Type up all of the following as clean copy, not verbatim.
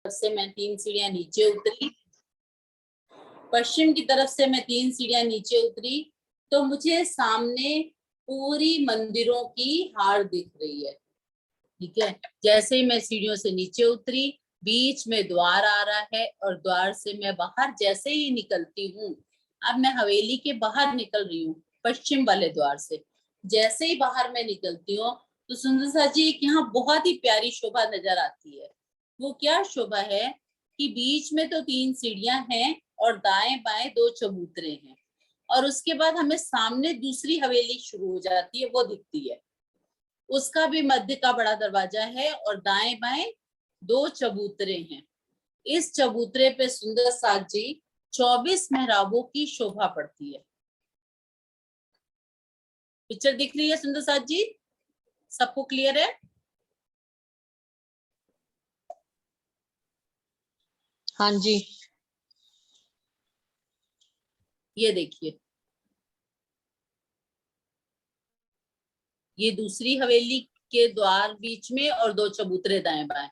से मैं 3 सीढ़ियां नीचे उतरी, पश्चिम की तरफ से मैं 3 सीढ़ियां नीचे उतरी, तो मुझे सामने पूरी मंदिरों की हार दिख रही है। ठीक है, जैसे ही मैं सीढ़ियों से नीचे उतरी, बीच में द्वार आ रहा है और द्वार से मैं बाहर जैसे ही निकलती हूँ, अब मैं हवेली के बाहर निकल रही हूँ पश्चिम वाले द्वार से। जैसे ही बाहर मैं निकलती हूँ तो सुंदर सा जी एक यहाँ बहुत ही प्यारी शोभा नजर आती है। वो क्या शोभा है कि बीच में तो 3 सीढ़ियां हैं और दाएं बाएं 2 चबूतरे हैं, और उसके बाद हमें सामने दूसरी हवेली शुरू हो जाती है, वो दिखती है। उसका भी मध्य का बड़ा दरवाजा है और दाएं बाएं 2 चबूतरे हैं। इस चबूतरे पे सुंदर साथ जी 24 मेहराबों की शोभा पड़ती है। पिक्चर दिख रही है सुंदर साथ जी? सबको क्लियर है? हाँ जी। ये देखिए, ये दूसरी हवेली के द्वार बीच में और 2 चबूतरे दाएं बाएं,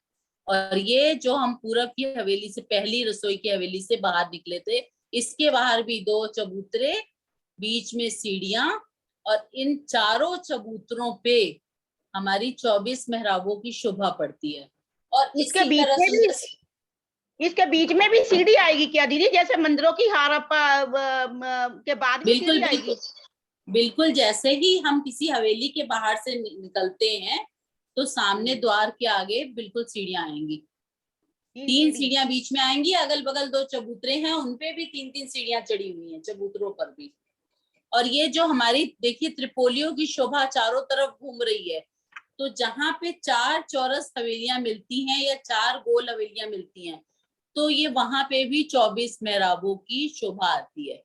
और ये जो हम पूरब की हवेली से, पहली रसोई की हवेली से बाहर निकले थे, इसके बाहर भी 2 चबूतरे, बीच में सीढ़ियां, और इन चारों चबूतरों पे हमारी 24 मेहराबों की शोभा पड़ती है। और इसके इसी बीच तरह में भी, इसके बीच में भी सीढ़ी आएगी क्या दीदी? जैसे मंदिरों की हड़प्पा के बाद भी बिल्कुल सीढ़ी आएगी? बिल्कुल बिल्कुल, जैसे ही हम किसी हवेली के बाहर से निकलते हैं तो सामने द्वार के आगे बिल्कुल सीढ़ियां आएंगी। 3 सीढ़ियां बीच में आएंगी, अगल बगल 2 चबूतरे हैं, उनपे भी 3-3 सीढ़ियां चढ़ी हुई हैं, चबूतरों पर भी। और ये जो हमारी देखिए त्रिपोलियों की शोभा चारों तरफ घूम रही है, तो जहां पे 4 चौरस हवेलियां मिलती हैं या 4 गोल हवेलियां मिलती हैं, तो ये वहां पे भी 24 मेहराबों की शोभा आती है।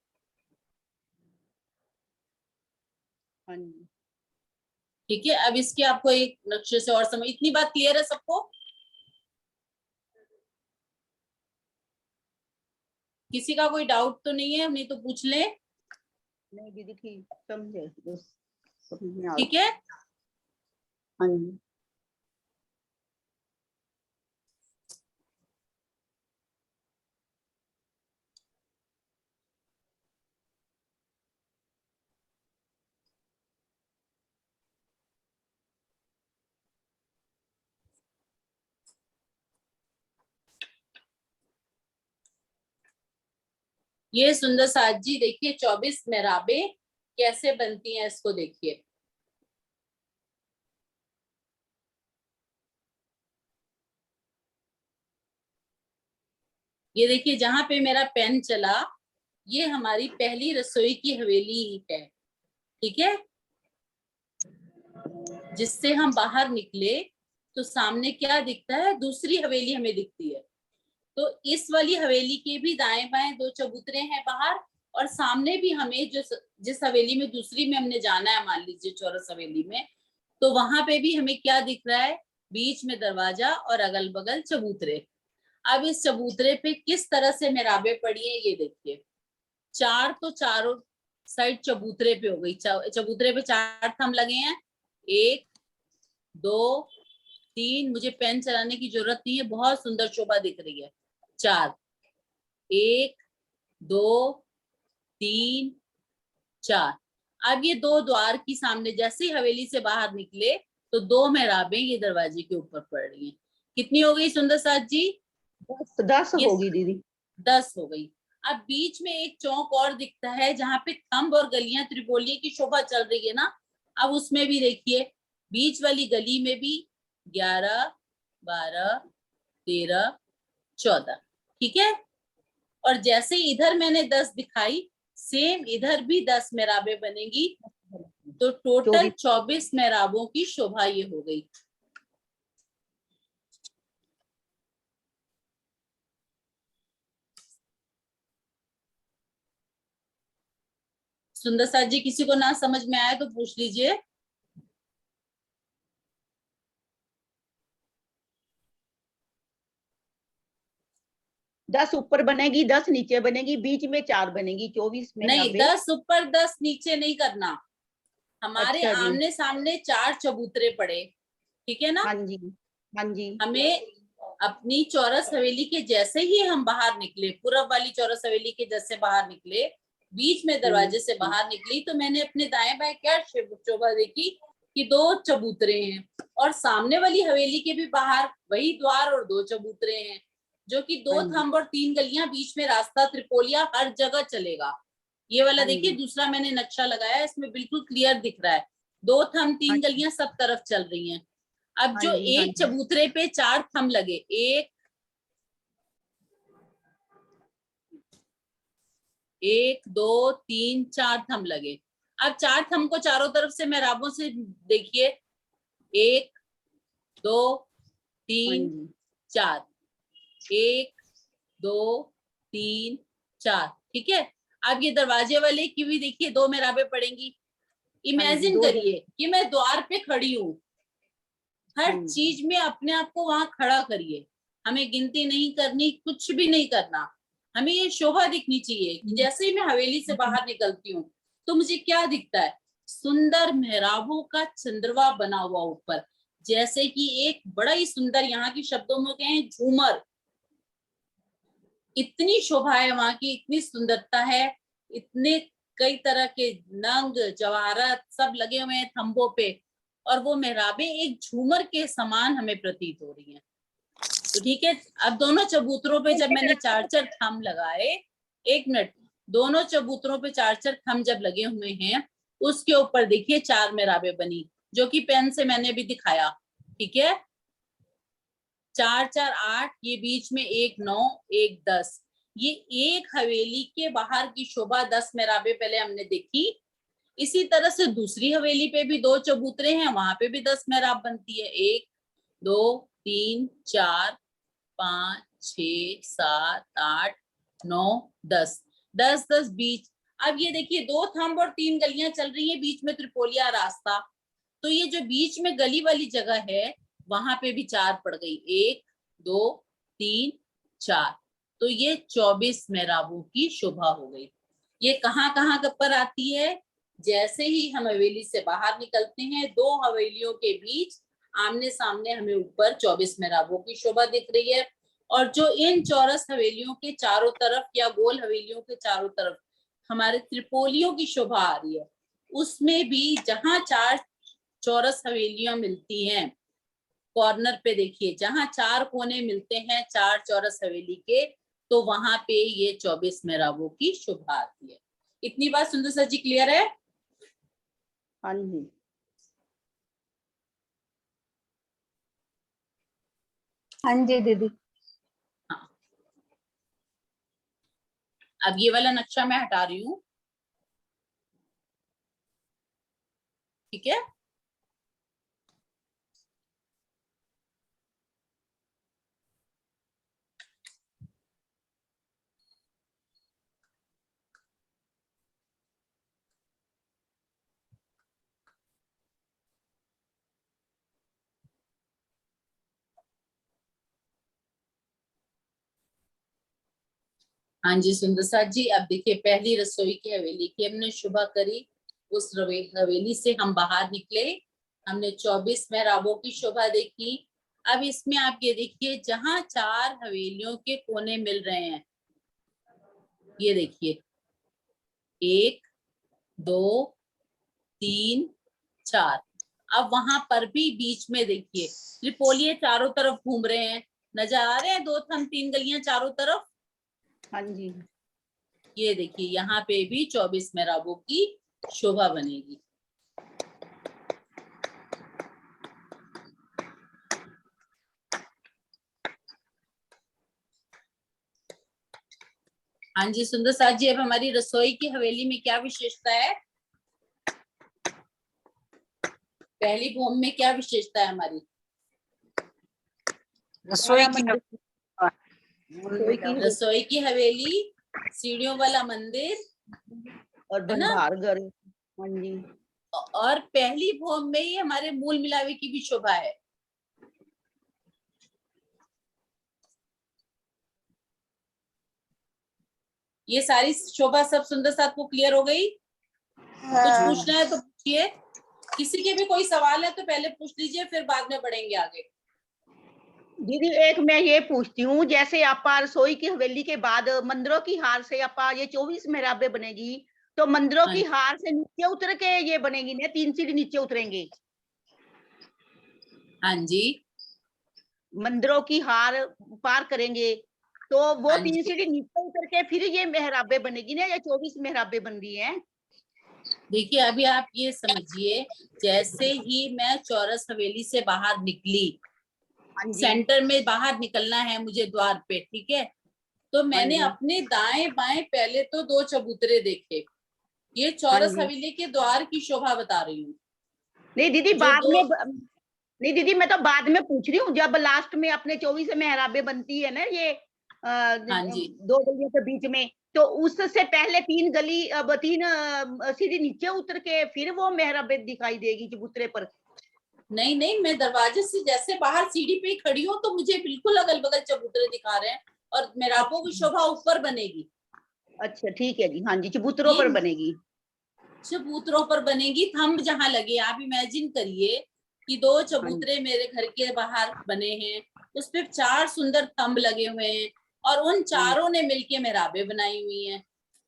ठीक है, अब इसके आपको एक नक्शे से और समझ, इतनी बात क्लियर है सबको? किसी का कोई डाउट तो नहीं है? नहीं तो पूछ ले। नहीं दीदी ठीक समझे, ठीक है। हाँ जी। ये सुंदर साथ जी देखिए 24 मेहराबे कैसे बनती हैं, इसको देखिए। ये देखिए जहां पे मेरा पेन चला, ये हमारी पहली रसोई की हवेली है। ठीक है, जिससे हम बाहर निकले तो सामने क्या दिखता है? दूसरी हवेली हमें दिखती है। तो इस वाली हवेली के भी दाएं बाएं 2 चबूतरे हैं बाहर, और सामने भी हमें जो जिस हवेली में दूसरी में हमने जाना है, मान लीजिए चौरस हवेली में, तो वहां पे भी हमें क्या दिख रहा है? बीच में दरवाजा और अगल बगल चबूतरे। अब इस चबूतरे पे किस तरह से मेहराबें पड़ी है ये देखिए। 4 तो चारों साइड चबूतरे पे हो गई, चबूतरे पे 4 थंब लगे हैं, 1 2 3, मुझे पेन चलाने की जरूरत नहीं है, बहुत सुंदर शोभा दिख रही है। 4, 1 2 3 4। अब ये 2 द्वार की सामने जैसे ही हवेली से बाहर निकले तो 2 मेहराबें ये दरवाजे के ऊपर पड़ रही हैं। कितनी हो गई सुंदर साथ जी? 10 होगी दीदी। 10 हो गई। अब बीच में एक चौक और दिखता है जहां पे थंब और गलियां त्रिपोली की शोभा चल रही है ना। अब उसमें भी देखिए, बीच वाली गली में भी 11 12 13 14। ठीक है, और जैसे इधर मैंने 10 दिखाई, सेम इधर भी 10 मेहराबें बनेगी, तो टोटल 24 मेहराबों की शोभा ये हो गई। सुंदर साथ जी किसी को ना समझ में आए तो पूछ लीजिए। 10 ऊपर बनेगी, 10 नीचे बनेगी, बीच में 4 बनेगी, 24 में नहीं, 90। 10 ऊपर 10 नीचे नहीं करना। हमारे अच्छा जी। आमने सामने 4 चबूतरे पड़े, ठीक है ना? हाँ जी, हाँ जी। हमें अपनी चौरस हवेली के जैसे ही हम बाहर निकले, पूरब वाली चौरस हवेली के जैसे बाहर निकले, बीच में दरवाजे से बाहर निकली, तो मैंने अपने दाएं बाएं क्या शोभा देखी कि 2 चबूतरे हैं, और सामने वाली हवेली के भी बाहर वही द्वार और 2 चबूतरे हैं, जो कि 2 थंब और 3 गलियां, बीच में रास्ता, त्रिपोलिया हर जगह चलेगा। ये वाला देखिए दूसरा मैंने नक्शा लगाया, इसमें बिल्कुल क्लियर दिख रहा है, 2 थंब 3 गलियां सब तरफ चल रही हैं। अब जो एक चबूतरे पे 4 थंब लगे, 1 2 3 4 थंब लगे। अब 4 थंब को चारों तरफ से मेहराबों से देखिए, 1 2 3 4, 1 2 3 4, ठीक है। अब ये दरवाजे वाले की भी देखिए 2 मेहराबें पड़ेंगी। इमेजिन करिए कि मैं द्वार पे खड़ी हूँ, हर चीज में अपने आप को वहां खड़ा करिए, हमें गिनती नहीं करनी, कुछ भी नहीं करना, हमें ये शोभा दिखनी चाहिए कि जैसे ही मैं हवेली से बाहर निकलती हूँ तो मुझे क्या दिखता है, सुंदर मेहराबों का चंद्रवा बना हुआ ऊपर, जैसे कि एक बड़ा ही सुंदर, यहाँ की शब्दों में कहें झूमर, इतनी शोभा है वहां की, इतनी सुंदरता है, इतने कई तरह के नंग जवाहरात सब लगे हुए हैं थंबों पे, और वो मेहराबें एक झूमर के समान हमें प्रतीत हो रही हैं। तो ठीक है, अब दोनों चबूतरों पे जब मैंने 4 थंब लगाए, 1 मिनट, दोनों चबूतरों पे 4 थंब जब लगे हुए हैं, उसके ऊपर देखिए 4 मेहराबें बनी, जो कि पेन से मैंने भी दिखाया, ठीक है। 4 4 8, ये बीच में 1 9 1 10, ये एक हवेली के बाहर की शोभा 10 मेहराबें पहले हमने देखी। इसी तरह से दूसरी हवेली पे भी 2 चबूतरे हैं, वहां पे भी 10 मेहराब बनती है, 1 2 3 4 5 6 7 8 9 10, 10 10 बीच। अब ये देखिए 2 थंब और 3 गलियां चल रही हैं, बीच में त्रिपोलिया रास्ता, तो ये जो बीच में गली वाली जगह है वहां पे भी 4 पड़ गई, 1 2 3 4, तो ये 24 मेहराबों की शोभा हो गई। ये कहाँ पर आती है, जैसे ही हम हवेली से बाहर निकलते हैं, 2 हवेलियों के बीच आमने सामने हमें ऊपर 24 मेहराबों की शोभा दिख रही है, और जो इन चौरस हवेलियों के चारों तरफ या गोल हवेलियों के चारों तरफ हमारे त्रिपोलियों की शोभा आ रही है, उसमें भी जहां 4 चौरस हवेलियां मिलती हैं, कॉर्नर पे देखिए जहां 4 कोने मिलते हैं 4 चौरस हवेली के, तो वहां पे ये 24 मेहराबों की शोभा आती है। इतनी बात सुंदर सर जी क्लियर है? हाँ जी, हाँ जी दीदी। हाँ, अब ये वाला नक्शा मैं हटा रही हूँ, ठीक है। हाँ जी सुंदर साथ जी, अब देखिए पहली रसोई की हवेली की हमने शोभा करी, उस हवेली से हम बाहर निकले, हमने 24 मेहराबों की शोभा देखी। अब इसमें आप ये देखिए जहां 4 हवेलियों के कोने मिल रहे हैं, ये देखिए 1 2 3 4, अब वहां पर भी बीच में देखिए त्रिपोलिये चारों तरफ घूम रहे हैं, नजर आ रहे हैं 2 थंब 3 गलियां चारों तरफ। हाँ जी, ये देखिए यहाँ पे भी 24 मेहराबों की शोभा बनेगी। हाँ जी सुंदर साथ जी, अब हमारी रसोई की हवेली में क्या विशेषता है, पहली भूमि में क्या विशेषता है हमारी? रसोई की हवेली, सीढ़ियों वाला मंदिर और भंडार घर। हाँ जी, और पहली भूमि में ही हमारे मूल मिलावे की भी शोभा है। ये सारी शोभा सब सुंदर साथ को क्लियर हो गई? कुछ पूछना है तो पूछिए, किसी के भी कोई सवाल है तो पहले पूछ लीजिए, फिर बाद में बढ़ेंगे आगे। दीदी एक मैं ये पूछती हूँ, जैसे आपा रसोई की हवेली के बाद मंदिरों की हार से आपा ये 24 मेहराबे बनेगी, तो मंदिरों हाँ की हार से नीचे उतर के ये बनेगी ना, 3 सीढ़ी नीचे उतरेंगे। हाँ जी, मंदिरों की हार पार करेंगे तो वो हाँ 3 जी। सीढ़ी नीचे उतर के फिर ये मेहराबे बनेगी ना, या 24 मेहराबे बन रही है? देखिए अभी आप ये समझिए, जैसे ही मैं चौरस हवेली से बाहर निकली, हाँ जी, सेंटर में बाहर निकलना है मुझे द्वार पे, ठीक है, तो हाँ मैंने जी, अपने दाएं बाएं पहले तो 2 चबूतरे देखे। ये हाँ चौरस जी। हवेली के द्वार की शोभा बता रही हूँ। नहीं दीदी जो बाद दो, में नहीं दीदी मैं तो बाद में पूछ रही हूँ, जब लास्ट में अपने 24 मेहराबे बनती है ना ये हाँ जी, 2 गलियों के बीच में, तो उससे पहले 3 गली अब 3 सीढ़ी नीचे उतर के फिर वो मेहराबे दिखाई देगी चबूतरे पर। नहीं नहीं, मैं दरवाजे से जैसे बाहर सीढ़ी पे ही खड़ी हूँ तो मुझे बिल्कुल अगल बगल चबूतरे दिखा रहे हैं, और मेराबों की अच्छा शोभा ऊपर बनेगी। अच्छा ठीक है जी, हाँ जी, चबूतरों ये पर बनेगी। चबूतरों पर बनेगी, थंब जहां लगे, आप इमेजिन करिए कि 2 हाँ जी, चबूतरे मेरे घर के बाहर बने हैं, उस पे 4 सुंदर थंब लगे हुए हैं, और उन हाँ चारों ने मिलके मेराबे बनाई हुई हैं,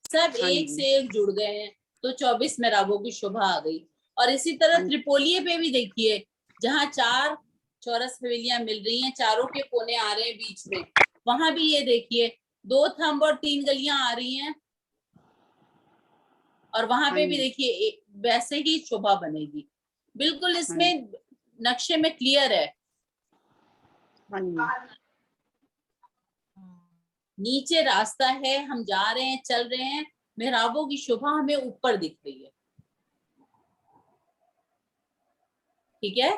सब हाँ एक जी, से एक जुड़ गए हैं, तो 24 मेराबों की शोभा आ गई। और इसी तरह हाँ त्रिपोलिये पे भी देखिए, जहाँ 4 चौरस हवेलियां मिल रही हैं, चारों के कोने आ रहे हैं बीच में, वहां भी ये देखिए 2 थंब और 3 गलियां आ रही हैं, और वहां हाँ पे भी जी, देखिए वैसे ही शोभा बनेगी। बिल्कुल हाँ जी, इसमें नक्शे में क्लियर है। हाँ जी, नीचे रास्ता है, हम जा रहे हैं, चल रहे हैं, मेहराबों की शोभा हमें ऊपर दिख रही है, ठीक है।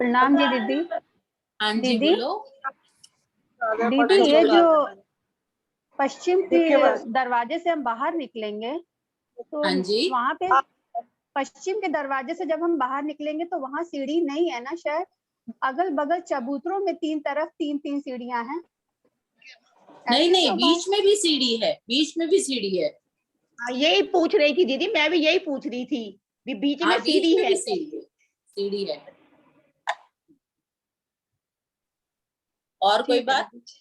प्रणाम जी दीदी। हाँ जी दीदी बोलो। दीदी हाँ जी ये जो बोलो। पश्चिम की दरवाजे से हम बाहर निकलेंगे तो हाँ जी, वहां पे पश्चिम के दरवाजे से जब हम बाहर निकलेंगे तो वहां सीढ़ी नहीं है ना शायद? अगल बगल चबूतरों में 3 तरफ 3-3 सीढ़ियां हैं, नहीं ऐसी नहीं, शोभा है। बीच में भी सीढ़ी है, बीच में भी सीढ़ी है। हाँ यही पूछ रही थी दीदी, मैं भी यही पूछ रही थी, बीच में हाँ बीच सीढ़ी में है भी क्या? सीढ़ी है, सीढ़ी है। और कोई ठीक है बात? दीदी।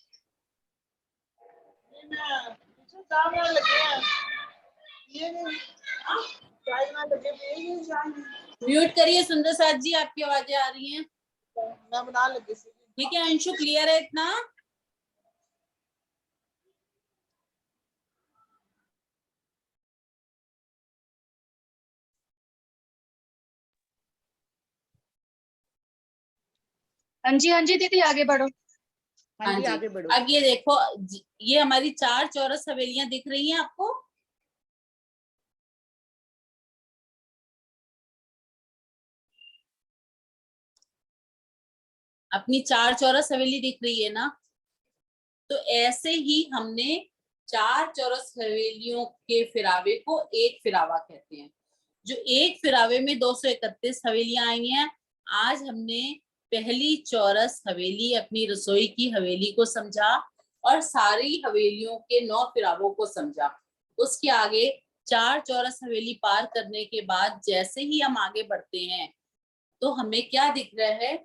म्यूट करिए सुंदर साथ जी, आपकी आवाजें आ रही हैं। ठीक है अंशु, क्लियर है इतना? हाँ जी दीदी आगे बढ़ो। हाँ हाँ जी जी। आगे बढ़ो। अब ये देखो, ये हमारी 4 चौरस हवेलियां दिख रही हैं आपको। अपनी 4 चौरस हवेली दिख रही है ना। तो ऐसे ही हमने 4 चौरस हवेलियों के फिरावे को एक फिरावा कहते हैं। जो एक फिरावे में 231 हवेलियां आई हैं। आज हमने पहली चौरस हवेली अपनी रसोई की हवेली को समझा, और सारी हवेलियों के 9 फिरावों को समझा। उसके आगे 4 चौरस हवेली पार करने के बाद जैसे ही हम आगे बढ़ते हैं, तो हमें क्या दिख रहा है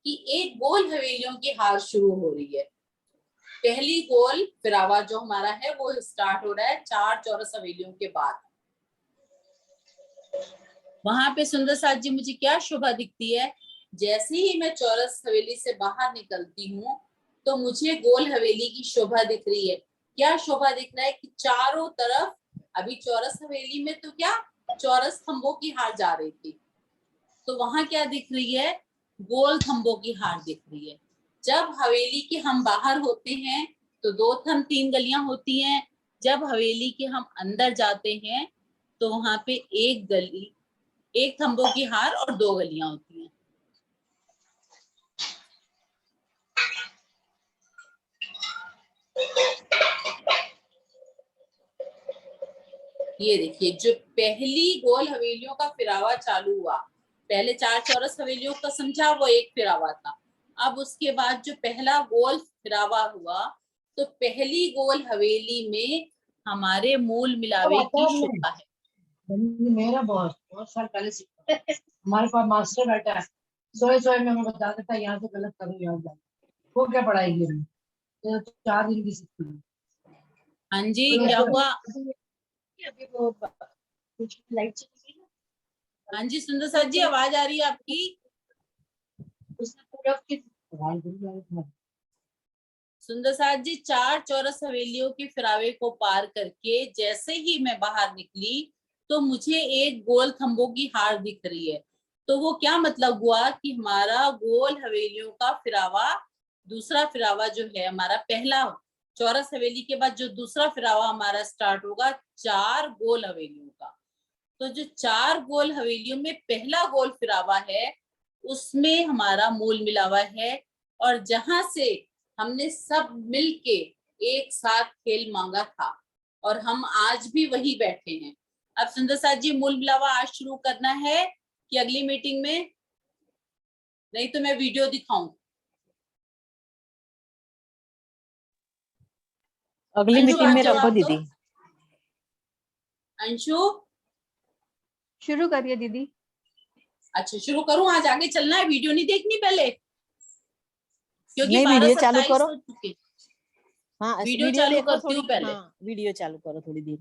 कि एक गोल हवेलियों की हार शुरू हो रही है। पहली गोल फिरावा जो हमारा है वो स्टार्ट हो रहा है 4 चौरस हवेलियों के बाद। वहां पे सुंदर साथ जी मुझे क्या शोभा दिखती है, जैसे ही मैं चौरस हवेली से बाहर निकलती हूँ तो मुझे गोल हवेली की शोभा दिख रही है। क्या शोभा दिख रहा है कि चारों तरफ, अभी चौरस हवेली में तो क्या चौरस खंभों की हार जा रही थी, तो वहां क्या दिख रही है, गोल खंभों की हार दिख रही है। जब हवेली के हम बाहर होते हैं तो 2 थंब 3 गलियां होती हैं। जब हवेली के हम अंदर जाते हैं तो वहां पे एक गली, एक थंबों की हार और 2 गलियां होती हैं। ये देखिए, जो पहली गोल हवेलियों का फिरावा चालू हुआ, पहले 4 चौरस हवेलियों का समझा, वो एक फिरावा था। अब उसके बाद जो पहला गोल फिरावा हुआ, तो पहली गोल हवेली में हमारे मूल मिलावे की शोभा है। मेरा बहुत साल पहले से हमारे पास मास्टर बैठा है। सोए में मैं बता देता यहाँ से गलत करूँ यहाँ जाए, वो क्या पढ़ाएगी हमें? ये तो 4 दिन की सीखती है। हाँ जी, क्या हुआ? अभी वो कुछ लाइट चली गई ना, हाँ जी सुंदर साथ जी, आवाज आ रही है आपकी? उसने पूरा की सुंदर साथ जी, 4 चौरस हवेलियों के फिरावे को पार करके जैसे ही मैं बाहर निकली तो मुझे एक गोल खंभों की हार दिख रही है। तो वो क्या मतलब हुआ कि हमारा गोल हवेलियों का फिरावा, दूसरा फिरावा जो है हमारा, पहला चौरस हवेली के बाद जो दूसरा फिरावा हमारा स्टार्ट होगा 4 गोल हवेलियों का। तो जो 4 गोल हवेलियों में पहला गोल फिरावा है उसमें हमारा मूल मिलावा है, और जहां से हमने सब मिलके एक साथ खेल मांगा था और हम आज भी वही बैठे हैं। अब सुंदर साथ जी, मूल मिलावा आज शुरू करना है कि अगली मीटिंग में? नहीं तो मैं वीडियो दिखाऊं? अगली अंशु, मीटिंग आज में जवाब रखो दो। दीदी। अंशु, शुरू करिए दीदी। अच्छा शुरू करूं? आज आगे चलना है, वीडियो नहीं देखनी पहले, क्योंकि नहीं, 12 वीडियो चालू 27 करो। हो चुके। हाँ, वीडियो चालू देखो करती थोड़ी। हूँ पहले। हाँ, वीडियो चालू करो थोड़ी देर।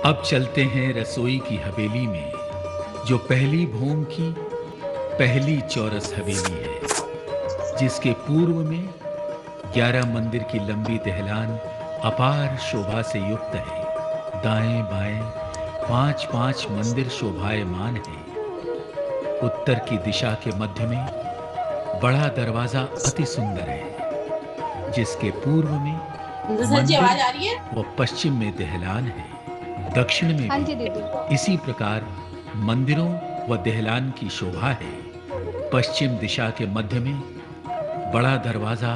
अब चलते हैं रसोई की हवेली में, जो पहली भूम की पहली चौरस हवेली है, जिसके पूर्व में 11 मंदिर की लंबी दहलान अपार शोभा से युक्त है। दाएं बाएं 5-5 मंदिर शोभायमान हैं। उत्तर की दिशा के मध्य में बड़ा दरवाजा अति सुंदर है, जिसके पूर्व में सर जी आवाज आ रही है? व पश्चिम में दहलान है। दक्षिण में हाँ जी भी दीदी। इसी प्रकार मंदिरों व दहलान की शोभा है। पश्चिम दिशा के मध्य में बड़ा दरवाजा,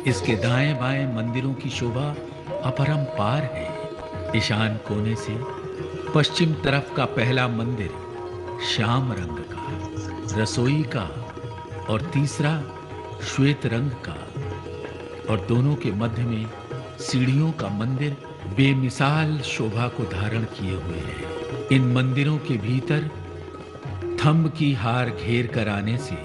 इसके दाएं बाएं मंदिरों की शोभा अपरंपार है। ईशान कोने से पश्चिम तरफ का पहला मंदिर श्याम रंग का, रसोई का, और तीसरा श्वेत रंग का, और दोनों के मध्य में सीढ़ियों का मंदिर बेमिसाल शोभा को धारण किए हुए है। इन मंदिरों के भीतर थंब की हार घेर कर आने से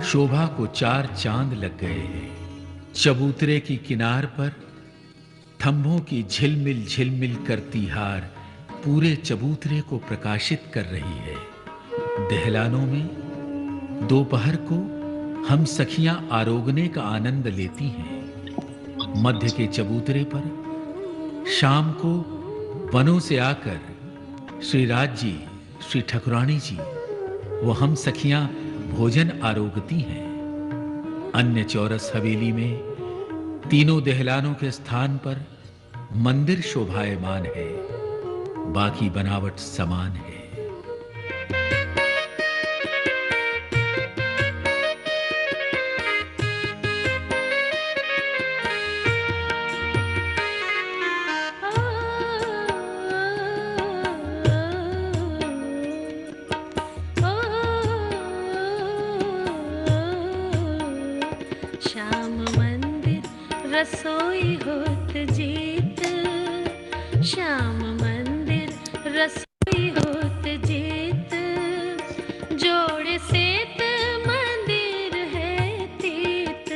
शोभा को 4 चांद लग गए हैं। चबूतरे की किनार पर थंभों की झिलमिल झिलमिल करती हार पूरे चबूतरे को प्रकाशित कर रही है। दहलानों में दोपहर को हम सखियां आरोगने का आनंद लेती हैं। मध्य के चबूतरे पर शाम को वनों से आकर श्री राज जी, श्री ठकुरानी जी वो हम सखियां भोजन आरोगती हैं। अन्य चौरस हवेली में तीनों दहलानों के स्थान पर मंदिर शोभायमान है, बाकी बनावट समान है। श्याम मंदिर रसोई होत जीत, श्याम मंदिर रसोई होत जीत, जोड़ सेत मंदिर है तीत,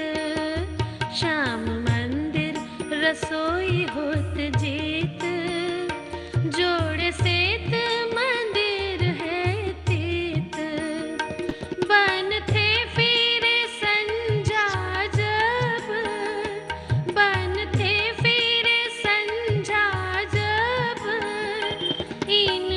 श्याम मंदिर रसोई होत जीत, जोड़ सेत मंदिर है तीत, बन थे फिरे संजा जब, बन थे फिरे संजा जब, इन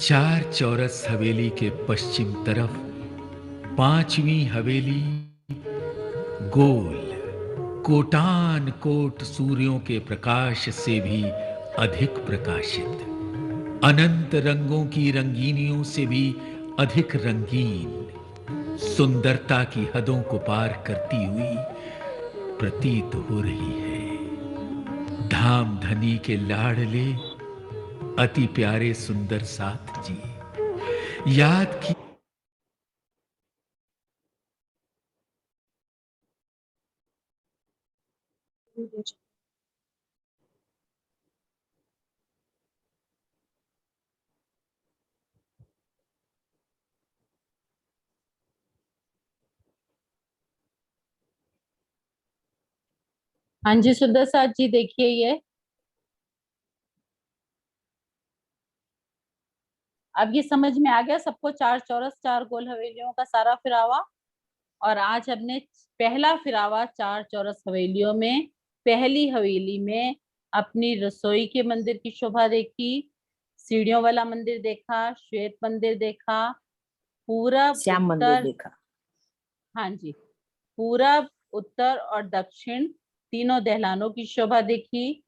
चार चौरस हवेली के पश्चिम तरफ पांचवी हवेली गोल, कोटान कोट सूर्यों के प्रकाश से भी अधिक प्रकाशित, अनंत रंगों की रंगीनियों से भी अधिक रंगीन, सुंदरता की हदों को पार करती हुई प्रतीत हो रही है। धाम धनी के लाडले अति प्यारे सुंदर साथ जी, याद की हाँ जी सुंदर साथ जी, देखिए ये अब ये समझ में आ गया सबको, चार चौरस चार गोल हवेलियों का सारा फिरावा। और आज हमने पहला फिरावा चार चौरस हवेलियों में पहली हवेली में अपनी रसोई के मंदिर की शोभा देखी, सीढ़ियों वाला मंदिर देखा, श्वेत मंदिर देखा, पूरब श्याम मंदिर उत्तर, देखा। हाँ जी, पूरब उत्तर और दक्षिण तीनों दहलानों की शोभा देखी,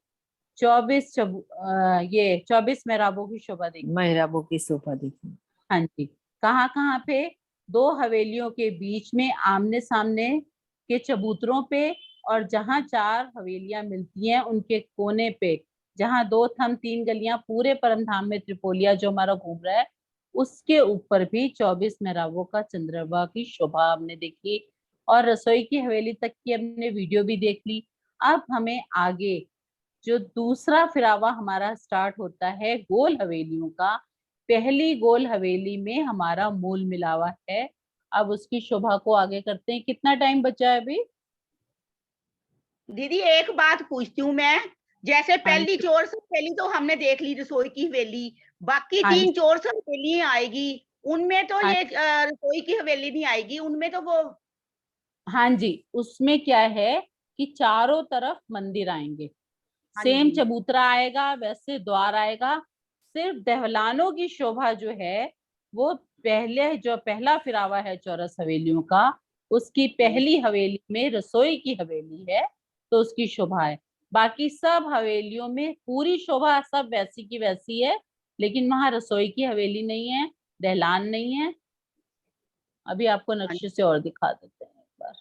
24 मेहराबों की शोभा देखी। मेहराबों की शोभा देखी। हाँ जी, कहाँ कहाँ पे? दो हवेलियों के बीच में आमने सामने के चबूतरों पे, और जहाँ चार हवेलियां मिलती हैं उनके कोने पे, जहाँ दो थम तीन गलियां पूरे परमधाम में त्रिपोलिया जो हमारा घूम रहा है, उसके ऊपर भी 24 मेहराबों का चंद्रमा की शोभा हमने देखी। और रसोई की हवेली तक की हमने वीडियो भी देख ली। अब हमें आगे जो दूसरा फिरावा हमारा स्टार्ट होता है गोल हवेलियों का, पहली गोल हवेली में हमारा मूल मिलावा है। अब उसकी शोभा को आगे करते हैं। कितना टाइम बचा है अभी? दीदी एक बात पूछती हूँ मैं, जैसे हाँ पहली जी, चौरस हवेली तो हमने देख ली रसोई की हवेली, बाकी हाँ जी, 3 चौरस हवेली आएगी, उनमें तो हाँ, ये रसोई की हवेली नहीं आएगी, उनमें तो वो। हाँ जी, उसमें क्या है कि चारों तरफ मंदिर आएंगे, हाँ सेम जी, चबूतरा आएगा, वैसे द्वार आएगा। सिर्फ दहलानों की शोभा जो है वो पहले जो पहला फिरावा है चौरस हवेलियों का, उसकी हाँ पहली हवेली में रसोई की हवेली है, तो उसकी शोभा है। बाकी सब हवेलियों में पूरी शोभा सब वैसी की वैसी है, लेकिन वहां रसोई की हवेली नहीं है, दहलान नहीं है। अभी आपको हाँ, नक्शे से और दिखा देते हैं एक बार।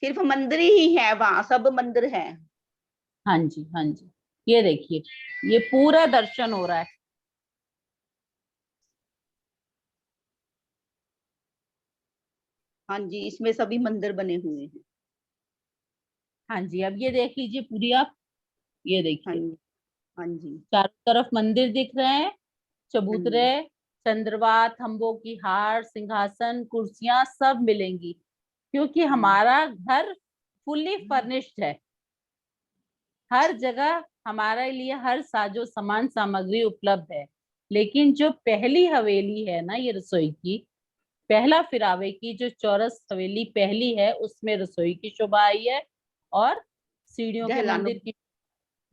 सिर्फ मंदिर ही है वहां, सब मंदिर है। हाँ जी, हाँ जी, ये देखिए, ये पूरा दर्शन हो रहा है। हाँ जी, इसमें सभी मंदिर बने हुए हैं। हाँ जी, अब ये देख लीजिए पूरी आप, ये हाँ देखिए जी, हाँ जी, चारों तरफ मंदिर दिख रहे हैं, हाँ चबूतरे, जी, चंद्रवा, खंभों की हार, सिंहासन, कुर्सियां सब मिलेंगी, क्योंकि हाँ, हमारा घर फुल्ली फर्निश्ड है। हर जगह हमारे लिए हर साजो सामान सामग्री उपलब्ध है। लेकिन जो पहली हवेली है ना ये रसोई की, पहला फिरावे की जो चौरस हवेली पहली है, उसमें रसोई की शोभा आई है और सीढ़ियों के दहलानो। मंदिर की,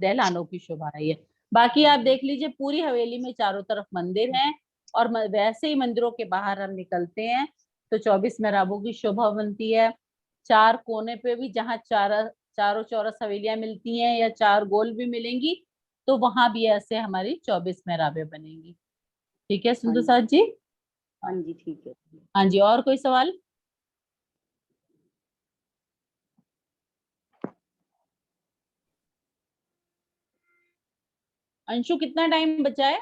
दहलानों की शोभा आई है। बाकी आप देख लीजिए पूरी हवेली में चारों तरफ मंदिर हैं, और वैसे ही मंदिरों के बाहर हम निकलते हैं तो 24 मेहराबों की शोभा बनती है। चार कोने पे भी जहाँ चारों चौरस हवेलियां मिलती हैं या चार गोल भी मिलेंगी, तो वहां भी ऐसे हमारी 24 मेहराबें बनेंगी। ठीक है हाँ सुंदर जी, साथ जी? हाँ जी, ठीक है। हाँ जी, और कोई सवाल? अंशु कितना टाइम बचा है?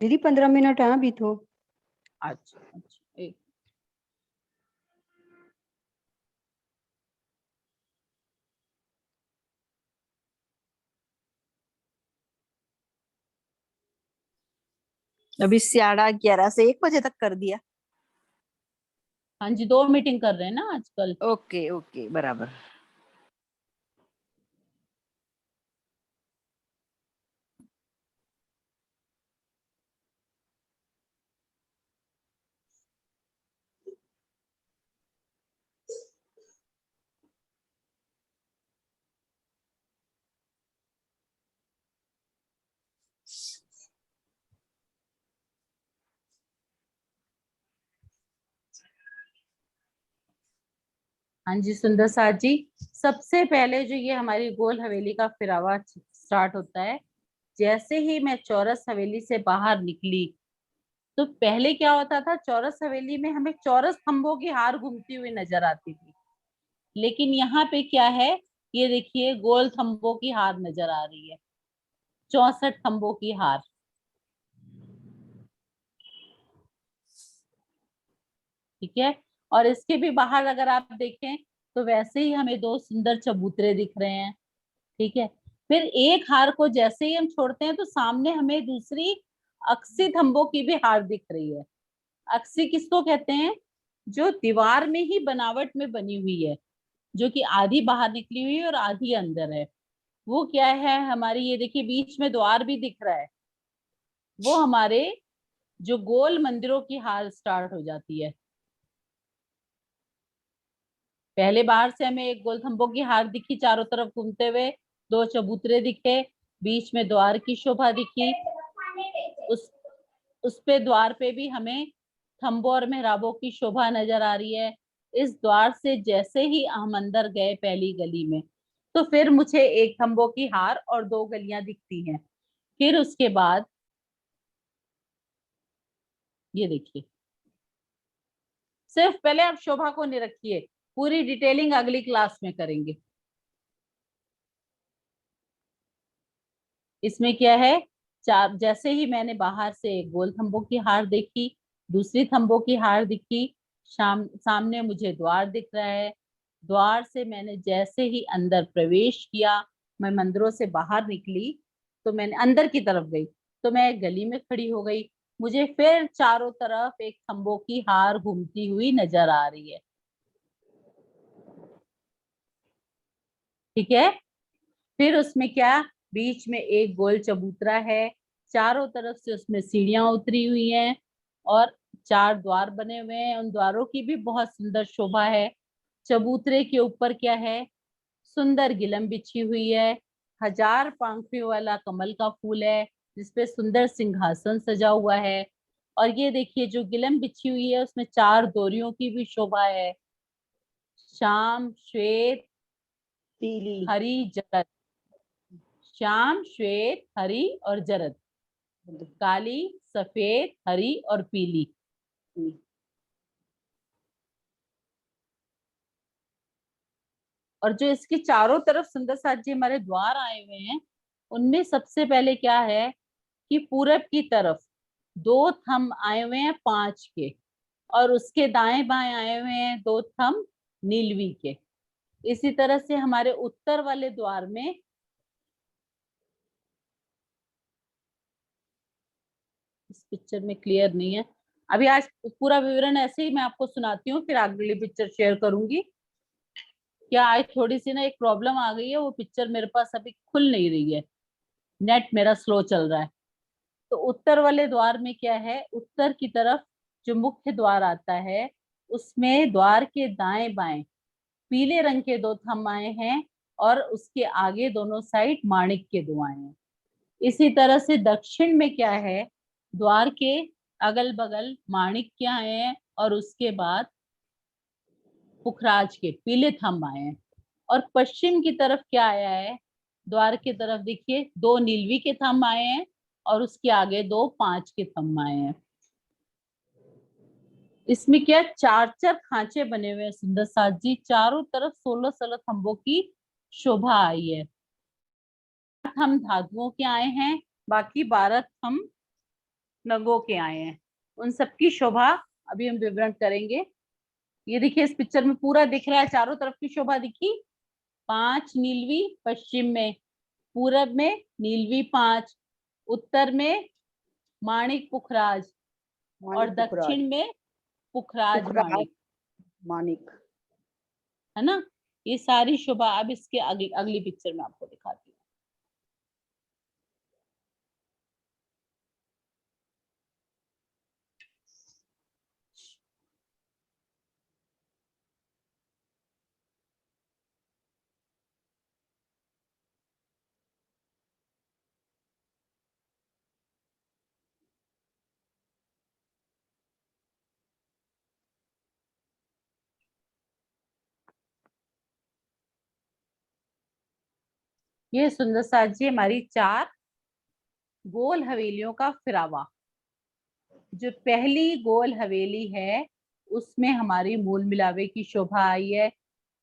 दीदी 15 मिनट है अभी तो। अच्छा अच्छा, एक अभी 11:30 से 1 बजे तक कर दिया। हाँ जी, 2 मीटिंग कर रहे हैं ना आजकल। ओके ओके, बराबर। हाँ जी सुंदर साथ जी, सबसे पहले जो ये हमारी गोल हवेली का फिरावा स्टार्ट होता है, जैसे ही मैं चौरस हवेली से बाहर निकली, तो पहले क्या होता था, चौरस हवेली में हमें चौरस खंभों की हार घूमती हुई नजर आती थी, लेकिन यहाँ पे क्या है, ये देखिए गोल खंभों की हार नजर आ रही है, 64 खंभों की हार। ठीक है, और इसके भी बाहर अगर आप देखें तो वैसे ही हमें दो सुंदर चबूतरे दिख रहे हैं। ठीक है, फिर एक हार को जैसे ही हम छोड़ते हैं तो सामने हमें दूसरी अक्सी खंभों की भी हार दिख रही है। अक्सी किसको कहते हैं, जो दीवार में ही बनावट में बनी हुई है, जो कि आधी बाहर निकली हुई है और आधी अंदर है। वो क्या है हमारी, ये देखिए बीच में द्वार भी दिख रहा है, वो हमारे जो गोल मंदिरों की हार स्टार्ट हो जाती है। पहले बाहर से हमें एक गोल खंभों की हार दिखी, चारों तरफ घूमते हुए दो चबूतरे दिखे, बीच में द्वार की शोभा दिखी, उस पे द्वार पे भी हमें खंभों और मेहराबों की शोभा नजर आ रही है। इस द्वार से जैसे ही हम अंदर गए पहली गली में, तो फिर मुझे एक खंभों की हार और दो गलियां दिखती हैं। फिर उसके बाद ये देखिए, सिर्फ पहले आप शोभा को नहीं रखिए, पूरी डिटेलिंग अगली क्लास में करेंगे। इसमें क्या है, चार, जैसे ही मैंने बाहर से गोल थंबों की हार देखी, दूसरी थंबों की हार दिखी, सामने मुझे द्वार दिख रहा है, द्वार से मैंने जैसे ही अंदर प्रवेश किया, मैं मंदिरों से बाहर निकली, तो मैंने अंदर की तरफ गई, तो मैं एक गली में खड़ी हो गई, मुझे फिर चारों तरफ एक खंभों की हार घूमती हुई नजर आ रही है। ठीक है, फिर उसमें क्या, बीच में एक गोल चबूतरा है, चारों तरफ से उसमें सीढ़ियां उतरी हुई हैं और चार द्वार बने हुए हैं, उन द्वारों की भी बहुत सुंदर शोभा है। चबूतरे के ऊपर क्या है, सुंदर गिलम बिछी हुई है, 1000 पंखुड़ियों वाला कमल का फूल है, जिसपे सुंदर सिंहासन सजा हुआ है। और ये देखिए जो गिलम बिछी हुई है उसमें 4 डोरियों की भी शोभा है, श्याम श्वेत पीली। हरी जरद, श्याम श्वेत हरी और जरद, काली सफेद हरी और पीली। और जो इसके चारों तरफ सुंदर साथ जी हमारे द्वार आए हुए हैं, उनमें सबसे पहले क्या है कि पूरब की तरफ 2 थंब आए हुए हैं 5 के, और उसके दाएं बाएं आए हुए हैं 2 थंब नीलवी के। इसी तरह से हमारे उत्तर वाले द्वार में इस पिक्चर में क्लियर नहीं है, अभी आज पूरा विवरण ऐसे ही मैं आपको सुनाती हूँ, फिर अगली पिक्चर शेयर करूंगी। क्या आज थोड़ी सी ना एक प्रॉब्लम आ गई है, वो पिक्चर मेरे पास अभी खुल नहीं रही है, नेट मेरा स्लो चल रहा है। तो उत्तर वाले द्वार में क्या है, उत्तर की तरफ जो मुख्य द्वार आता है, उसमें द्वार के दाएं बाएं पीले रंग के 2 थंब आए हैं और उसके आगे दोनों साइड माणिक के 2 आए हैं। इसी तरह से दक्षिण में क्या है, द्वार के अगल बगल माणिक के आए हैं और उसके बाद पुखराज के पीले थंब आए हैं। और पश्चिम की तरफ क्या आया है, द्वार की तरफ देखिए 2 नीलवी के थंब आए हैं और उसके आगे 2 5 के थंब आए हैं। इसमें क्या 4 खांचे बने हुए हैं सुंदर साथ जी, चारों तरफ 16 थंबों की शोभा आई है। हम धातुओं के आए हैं, बाकी 12 थंब नगों के आए हैं, उन सबकी शोभा अभी हम विवरण करेंगे। ये देखिए इस पिक्चर में पूरा दिख रहा है, चारों तरफ की शोभा दिखी, 5 नीलवी पश्चिम में, पूरब में नीलवी 5, उत्तर में माणिक पुखराज और दक्षिण में पुखराज माणिक, मानिक। है ना। ये सारी शोभा अब इसके अगली पिक्चर में आपको दिखाती हूँ। ये सुंदर साथ जी हमारी 4 गोल हवेलियों का फिरावा। जो पहली गोल हवेली है उसमें हमारी मूल मिलावे की शोभा आई है।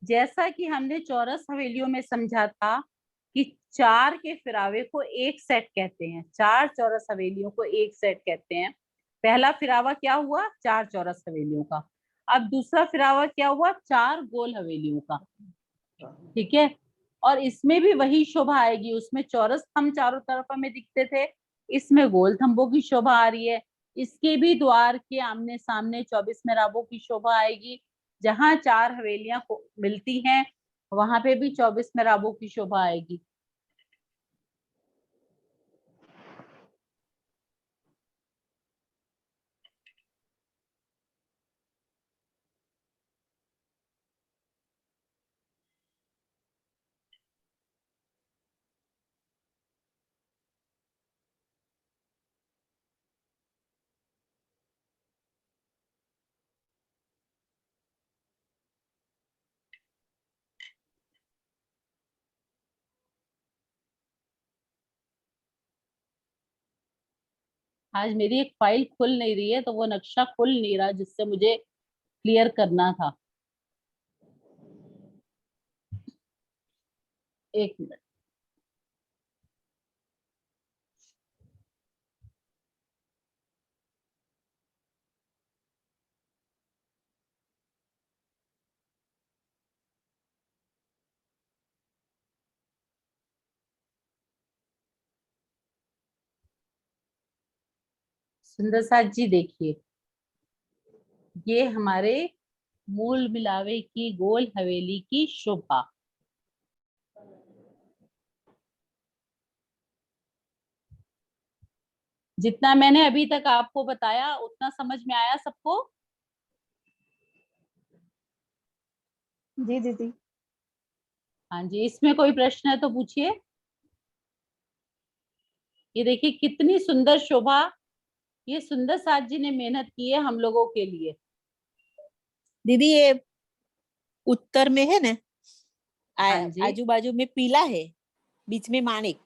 जैसा कि हमने चौरस हवेलियों में समझा था कि 4 के फिरावे को एक सेट कहते हैं, 4 चौरस हवेलियों को एक सेट कहते हैं। पहला फिरावा क्या हुआ? 4 चौरस हवेलियों का। अब दूसरा फिरावा क्या हुआ? 4 गोल हवेलियों का। ठीक है, और इसमें भी वही शोभा आएगी। उसमें चौरस थंब चारों तरफ हमें दिखते थे, इसमें गोल थंबों की शोभा आ रही है। इसके भी द्वार के आमने सामने 24 मेहराबों की शोभा आएगी। जहां 4 हवेलियां मिलती हैं वहां पे भी 24 मेहराबों की शोभा आएगी। आज मेरी एक फाइल खुल नहीं रही है, तो वो नक्शा खुल नहीं रहा जिससे मुझे क्लियर करना था। एक मिनट। सुंदर साथ जी देखिए, ये हमारे मूल मिलावे की गोल हवेली की शोभा। जितना मैंने अभी तक आपको बताया उतना समझ में आया सबको? जी दीदी। हाँ जी, इसमें कोई प्रश्न है तो पूछिए। ये देखिए कितनी सुंदर शोभा, ये सुंदर साथ जी ने मेहनत की है हम लोगों के लिए। दीदी ये उत्तर में है ना, हाँ जी, आजू बाजू में पीला है, बीच में माणिक,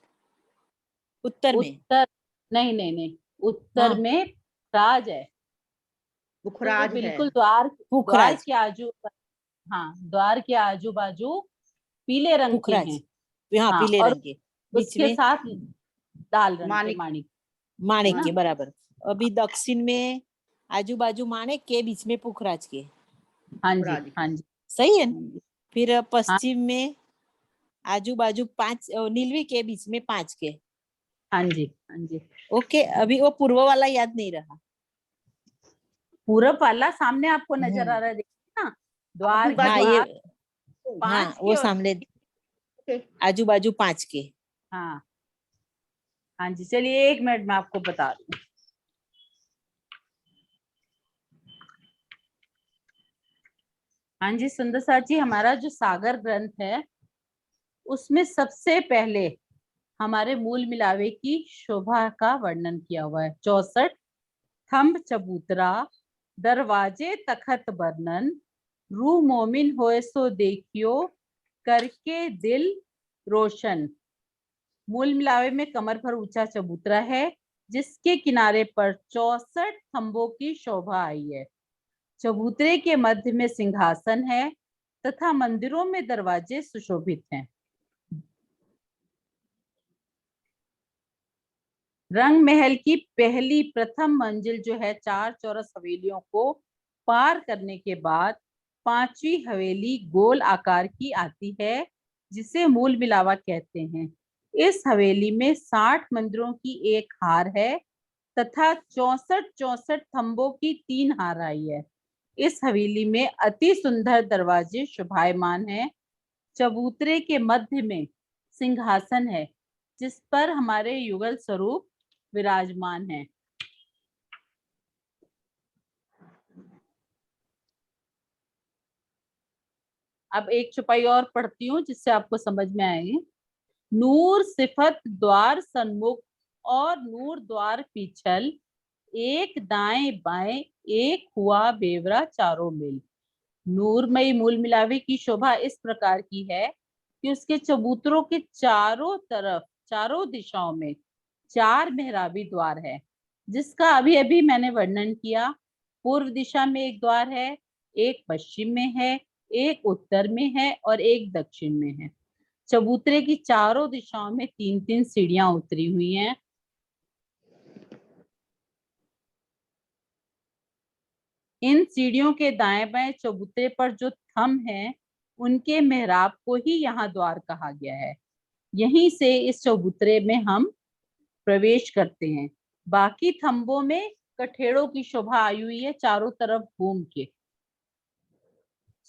उत्तर में। उत्तर नहीं नहीं नहीं, उत्तर हाँ। में राज है। तो वो पुखराज है। बिल्कुल द्वार पुखराज। के आजू, हाँ द्वार के आजू बाजू पीले रंग के पुखराज, हैं। हाँ हाँ, पीले और रंग के, बीच उसके में साथ लाल रंग के माणिक। माणिक। माणिक हाँ। के बराबर। अभी दक्षिण में आजू बाजू माणिक के, बीच में पुखराज के। हाँ जी, पुखराज। हाँ जी, सही है ना? हाँ जी। फिर हाँ, पश्चिम में आजू बाजू 5 नीलवी के, बीच में 5 के। हाँ जी, हाँ जी। ओके, अभी वो पूर्व वाला याद नहीं रहा। पूरब वाला सामने आपको नजर आ रहा है, देखिए ना, द्वार के आजू हाँ ये, बाहर हाँ 5 वो के और सामने बाजू आजू बाजू 5 के। हाँ, हाँ जी। चलिए 1 मिनट में आपको बता रही हूँ। हाँ जी सुंदर साथ जी, हमारा जो सागर ग्रंथ है उसमें सबसे पहले हमारे मूल मिलावे की शोभा का वर्णन किया हुआ है। 64 थंब चबूतरा, दरवाजे तखत बर्नन, रू मोमिन होए सो देखियो, करके दिल रोशन। मूल मिलावे में कमर भर ऊंचा चबूतरा है जिसके किनारे पर 64 थंबों की शोभा आई है। चबूतरे के मध्य में सिंहासन है तथा मंदिरों में दरवाजे सुशोभित हैं। रंग महल की पहली प्रथम मंजिल जो है 4 चौरस हवेलियों को पार करने के बाद 5वीं हवेली गोल आकार की आती है जिसे मूल मिलावा कहते हैं। इस हवेली में 60 मंदिरों की एक हार है तथा 64 थंबों की 3 हार आई है। इस हवेली में अति सुंदर दरवाजे शोभायमान हैं। चबूतरे के मध्य में सिंहासन है जिस पर हमारे युगल स्वरूप विराजमान है। अब एक चौपाई और पढ़ती हूँ जिससे आपको समझ में आएगी। नूर सिफत द्वार सन्मुख और नूर द्वार पीछल, एक दाएं बाएं एक हुआ बेवरा चारों मिल। नूरमयी मूल मिलावे की शोभा इस प्रकार की है कि उसके चबूतरों के चारों तरफ, चारों दिशाओं में 4 मेहराबी द्वार है, जिसका अभी अभी मैंने वर्णन किया। पूर्व दिशा में एक द्वार है, एक पश्चिम में है, एक उत्तर में है और एक दक्षिण में है। चबूतरे की चारों दिशाओं में 3-3 सीढ़ियां उतरी हुई हैं। इन सीढ़ियों के दाएं बाएं चबूतरे पर जो थंब हैं, उनके मेहराब को ही यहाँ द्वार कहा गया है। यहीं से इस चबूतरे में हम प्रवेश करते हैं। बाकी थंबों में कठेड़ों की शोभा आई हुई है चारों तरफ घूम के।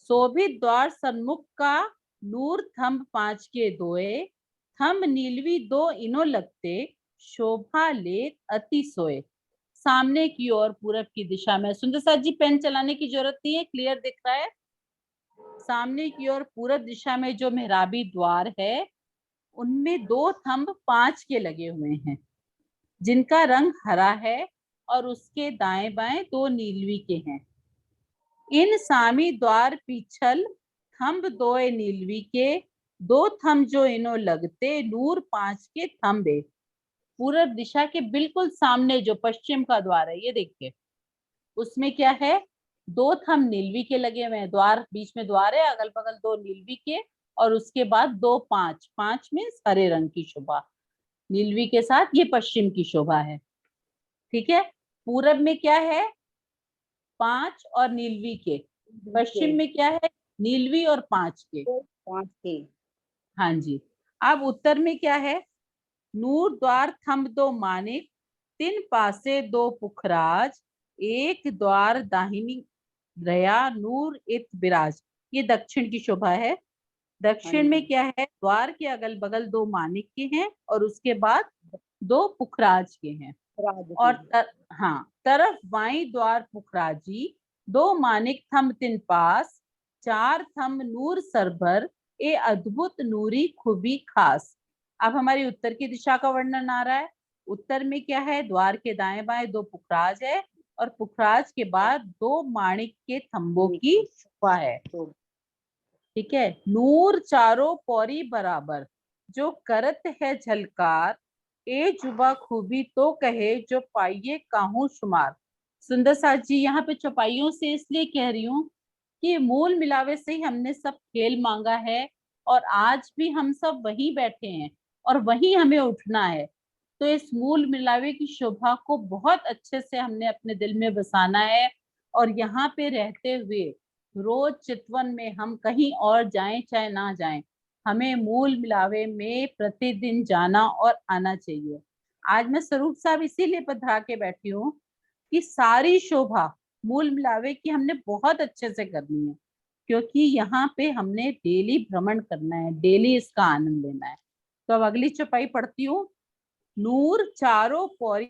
शोभित द्वार सन्मुख का नूर थंब 5 के दोए, थंब नीलवी 2 इनो लगते, शोभा लेत अति सोए। सामने की ओर पूरब की दिशा में, सुंदर साथ जी पेन चलाने की जरूरत नहीं है, क्लियर दिख रहा है। सामने की ओर पूरब दिशा में जो मेहराबी द्वार है, उनमें 2 थंब 5 के लगे हुए हैं, जिनका रंग हरा है और उसके दाएं बाएं 2 नीलवी के हैं। इन सामी द्वार पीछल थंब 2 नीलवी के, 2 थंब जो इनो लगते, नूर 5 के थंबे। पूरब दिशा के बिल्कुल सामने जो पश्चिम का द्वार है, ये देखिए, उसमें क्या है, 2 थंब नीलवी के लगे हुए हैं। द्वार, बीच में द्वार है, अगल बगल 2 नीलवी के, और उसके बाद 2 5, 5 मीन्स हरे रंग की शोभा नीलवी के साथ, ये पश्चिम की शोभा है। ठीक है, पूरब में क्या है, 5 और नीलवी के, पश्चिम में क्या है, नीलवी और 5 के। 5 के। हाँ जी। अब उत्तर में क्या है, नूर द्वार थंब 2 मानिक, 3 पासे 2 पुखराज, एक द्वार दाहिनी रया नूर इत बिराज। ये दक्षिण की शोभा है। दक्षिण में क्या है, द्वार के अगल बगल 2 मानिक के हैं और उसके बाद 2 पुखराज के हैं। और हाँ, तरफ बाई द्वार पुखराजी, 2 मानिक थंब 3 पास, 4 थंब नूर सरभर, ए अद्भुत नूरी खूबी खास। अब हमारी उत्तर की दिशा का वर्णन आ रहा है। उत्तर में क्या है, द्वार के दाएं बाएं 2 पुखराज है और पुखराज के बाद 2 माणिक के थंबों की शोभा है। ठीक है, नूर चारों पौरी बराबर, जो करत है झलकार, ए जुबा खूबी तो कहे, जो पाइये काहू शुमार। सुंदर साथ जी, यहाँ पे चौपाइयों से इसलिए कह रही हूँ कि मूल मिलावे से ही हमने सब खेल मांगा है, और आज भी हम सब वहीं बैठे हैं और वहीं हमें उठना है। तो इस मूल मिलावे की शोभा को बहुत अच्छे से हमने अपने दिल में बसाना है, और यहाँ पे रहते हुए रोज चितवन में हम कहीं और जाएं चाहे ना जाएं, हमें मूल मिलावे में प्रतिदिन जाना और आना चाहिए। आज मैं स्वरूप साहब इसीलिए पधरा के बैठी हूँ कि सारी शोभा मूल मिलावे की हमने बहुत अच्छे से करनी है, क्योंकि यहाँ पे हमने डेली भ्रमण करना है, डेली इसका आनंद लेना है। तो अब अगली चौपाई पढ़ती हूँ। नूर चारों पौरी